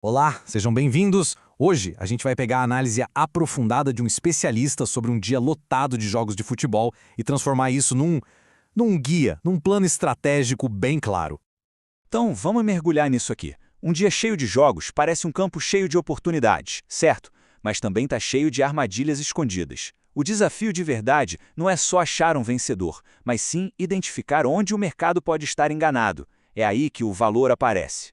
Olá, sejam bem-vindos! Hoje a gente vai pegar a análise aprofundada de um especialista sobre um dia lotado de jogos de futebol e transformar isso num guia, num plano estratégico bem claro. Então, vamos mergulhar nisso aqui. Um dia cheio de jogos parece um campo cheio de oportunidades, certo? Mas também está cheio de armadilhas escondidas. O desafio de verdade não é só achar um vencedor, mas sim identificar onde o mercado pode estar enganado. É aí que o valor aparece.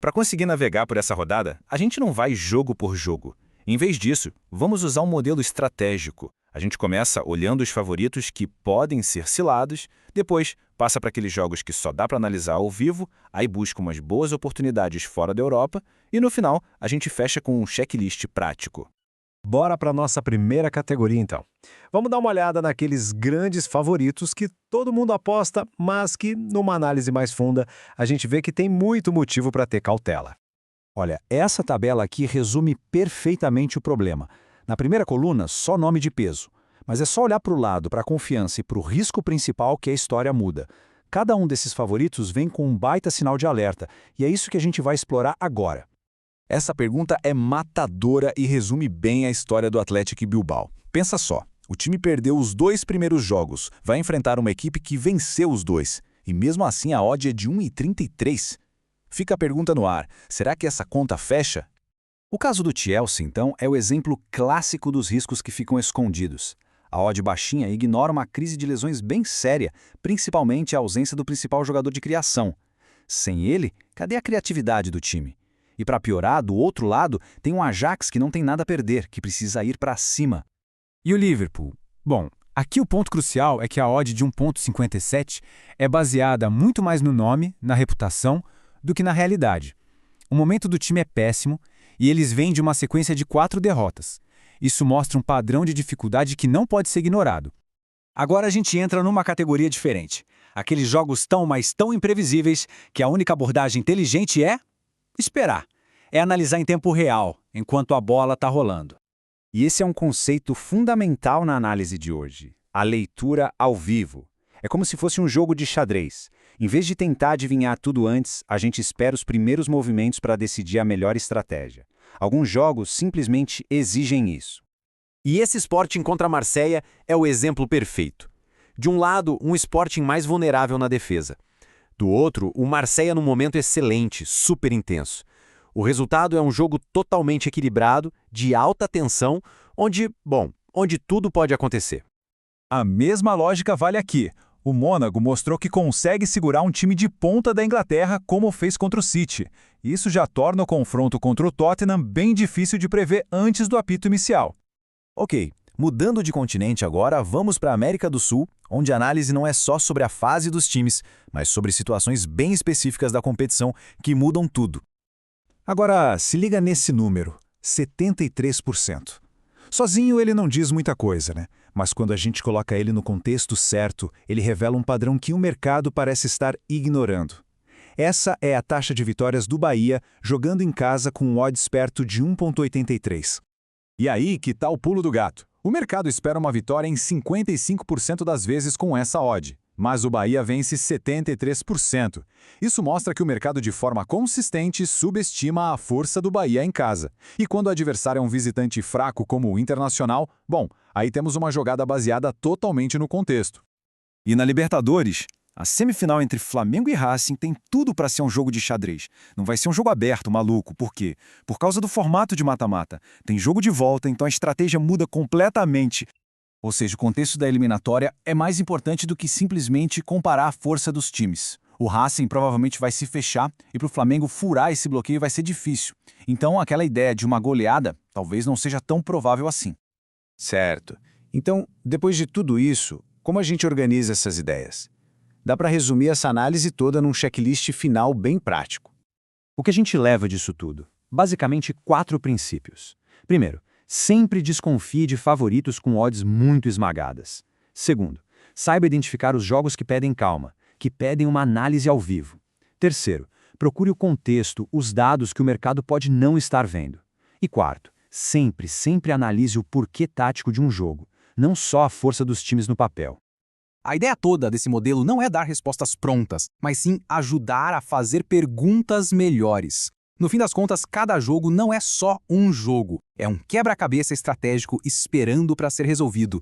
Para conseguir navegar por essa rodada, a gente não vai jogo por jogo. Em vez disso, vamos usar um modelo estratégico. A gente começa olhando os favoritos que podem ser cilados, depois passa para aqueles jogos que só dá para analisar ao vivo, aí busca umas boas oportunidades fora da Europa e no final a gente fecha com um checklist prático. Bora para a nossa primeira categoria, então. Vamos dar uma olhada naqueles grandes favoritos que todo mundo aposta, mas que, numa análise mais funda, a gente vê que tem muito motivo para ter cautela. Olha, essa tabela aqui resume perfeitamente o problema. Na primeira coluna, só nome de peso. Mas é só olhar para o lado, para a confiança e para o risco principal que a história muda. Cada um desses favoritos vem com um baita sinal de alerta, e é isso que a gente vai explorar agora. Essa pergunta é matadora e resume bem a história do Athletic Bilbao. Pensa só, o time perdeu os 2 primeiros jogos, vai enfrentar uma equipe que venceu os 2, e mesmo assim a odd é de 1,33. Fica a pergunta no ar, será que essa conta fecha? O caso do Chelsea, então, é o exemplo clássico dos riscos que ficam escondidos. A odd baixinha ignora uma crise de lesões bem séria, principalmente a ausência do principal jogador de criação. Sem ele, cadê a criatividade do time? E para piorar, do outro lado, tem um Ajax que não tem nada a perder, que precisa ir para cima. E o Liverpool? Bom, aqui o ponto crucial é que a odd de 1,57 é baseada muito mais no nome, na reputação, do que na realidade. O momento do time é péssimo e eles vêm de uma sequência de 4 derrotas. Isso mostra um padrão de dificuldade que não pode ser ignorado. Agora a gente entra numa categoria diferente. Aqueles jogos mas tão imprevisíveis que a única abordagem inteligente é esperar. É analisar em tempo real, enquanto a bola está rolando. E esse é um conceito fundamental na análise de hoje, a leitura ao vivo. É como se fosse um jogo de xadrez. Em vez de tentar adivinhar tudo antes, a gente espera os primeiros movimentos para decidir a melhor estratégia. Alguns jogos simplesmente exigem isso. E esse Sporting contra a Marseille é o exemplo perfeito. De um lado, um Sporting mais vulnerável na defesa. Do outro, o Marseille num momento excelente, super intenso. O resultado é um jogo totalmente equilibrado, de alta tensão, onde tudo pode acontecer. A mesma lógica vale aqui. O Mônaco mostrou que consegue segurar um time de ponta da Inglaterra como fez contra o City. Isso já torna o confronto contra o Tottenham bem difícil de prever antes do apito inicial. Ok, mudando de continente agora, vamos para a América do Sul, onde a análise não é só sobre a fase dos times, mas sobre situações bem específicas da competição que mudam tudo. Agora, se liga nesse número, 73%. Sozinho ele não diz muita coisa, né? Mas quando a gente coloca ele no contexto certo, ele revela um padrão que o mercado parece estar ignorando. Essa é a taxa de vitórias do Bahia, jogando em casa com um odds perto de 1,83. E aí que tá o pulo do gato. O mercado espera uma vitória em 55% das vezes com essa odd, mas o Bahia vence 73%. Isso mostra que o mercado de forma consistente subestima a força do Bahia em casa. E quando o adversário é um visitante fraco como o Internacional, aí temos uma jogada baseada totalmente no contexto. E na Libertadores, a semifinal entre Flamengo e Racing tem tudo para ser um jogo de xadrez. Não vai ser um jogo aberto, maluco. Por quê? Por causa do formato de mata-mata. Tem jogo de volta, então a estratégia muda completamente. Ou seja, o contexto da eliminatória é mais importante do que simplesmente comparar a força dos times. O Racing provavelmente vai se fechar e para o Flamengo furar esse bloqueio vai ser difícil. Então aquela ideia de uma goleada talvez não seja tão provável assim. Certo. Então, depois de tudo isso, como a gente organiza essas ideias? Dá para resumir essa análise toda num checklist final bem prático. O que a gente leva disso tudo? Basicamente 4 princípios. Primeiro, sempre desconfie de favoritos com odds muito esmagadas. Segundo, saiba identificar os jogos que pedem calma, que pedem uma análise ao vivo. Terceiro, procure o contexto, os dados que o mercado pode não estar vendo. E quarto, sempre analise o porquê tático de um jogo, não só a força dos times no papel. A ideia toda desse modelo não é dar respostas prontas, mas sim ajudar a fazer perguntas melhores. No fim das contas, cada jogo não é só um jogo. É um quebra-cabeça estratégico esperando para ser resolvido.